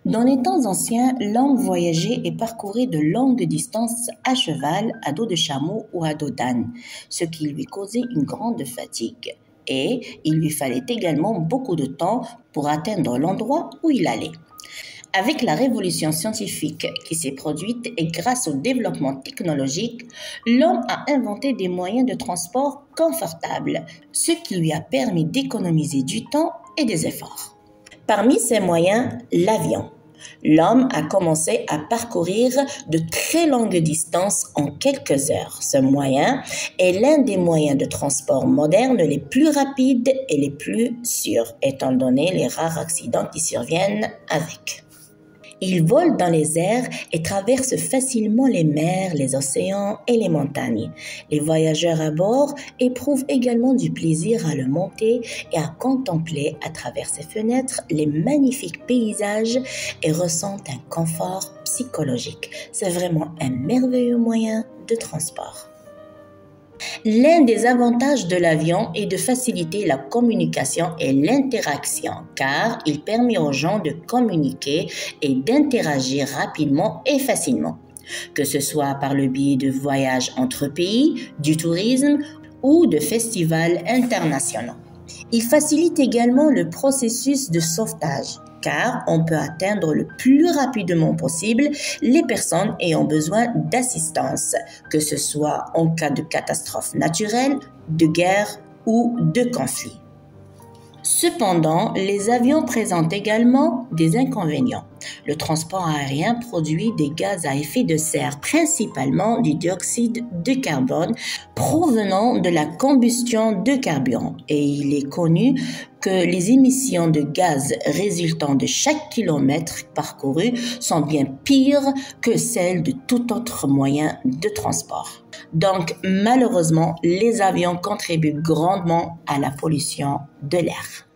Dans les temps anciens, l'homme voyageait et parcourait de longues distances à cheval, à dos de chameau ou à dos d'âne, ce qui lui causait une grande fatigue. Et il lui fallait également beaucoup de temps pour atteindre l'endroit où il allait. Avec la révolution scientifique qui s'est produite et grâce au développement technologique, l'homme a inventé des moyens de transport confortables, ce qui lui a permis d'économiser du temps et des efforts. Parmi ces moyens, l'avion. L'homme a commencé à parcourir de très longues distances en quelques heures. Ce moyen est l'un des moyens de transport modernes les plus rapides et les plus sûrs, étant donné les rares accidents qui surviennent avec. Il vole dans les airs et traverse facilement les mers, les océans et les montagnes. Les voyageurs à bord éprouvent également du plaisir à le monter et à contempler à travers ses fenêtres les magnifiques paysages et ressentent un confort psychologique. C'est vraiment un merveilleux moyen de transport. L'un des avantages de l'avion est de faciliter la communication et l'interaction car il permet aux gens de communiquer et d'interagir rapidement et facilement, que ce soit par le biais de voyages entre pays, du tourisme ou de festivals internationaux. Il facilite également le processus de sauvetage car on peut atteindre le plus rapidement possible les personnes ayant besoin d'assistance, que ce soit en cas de catastrophe naturelle, de guerre ou de conflit. Cependant, les avions présentent également des inconvénients. Le transport aérien produit des gaz à effet de serre, principalement du dioxyde de carbone provenant de la combustion de carburant. Et il est connu que les émissions de gaz résultant de chaque kilomètre parcouru sont bien pires que celles de tout autre moyen de transport. Donc, malheureusement, les avions contribuent grandement à la pollution de l'air.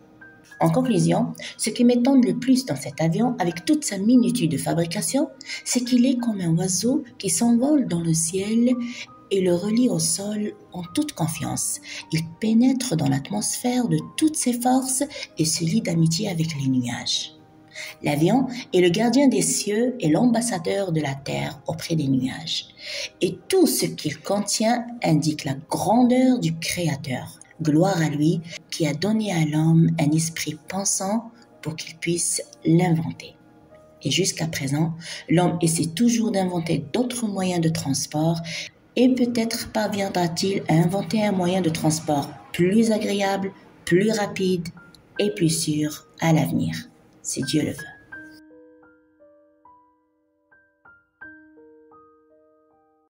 En conclusion, ce qui m'étonne le plus dans cet avion, avec toute sa minitude de fabrication, c'est qu'il est comme un oiseau qui s'envole dans le ciel et le relie au sol en toute confiance. Il pénètre dans l'atmosphère de toutes ses forces et se lie d'amitié avec les nuages. L'avion est le gardien des cieux et l'ambassadeur de la terre auprès des nuages. Et tout ce qu'il contient indique la grandeur du Créateur. Gloire à lui qui a donné à l'homme un esprit pensant pour qu'il puisse l'inventer. Et jusqu'à présent, l'homme essaie toujours d'inventer d'autres moyens de transport et peut-être parviendra-t-il à inventer un moyen de transport plus agréable, plus rapide et plus sûr à l'avenir, si Dieu le veut.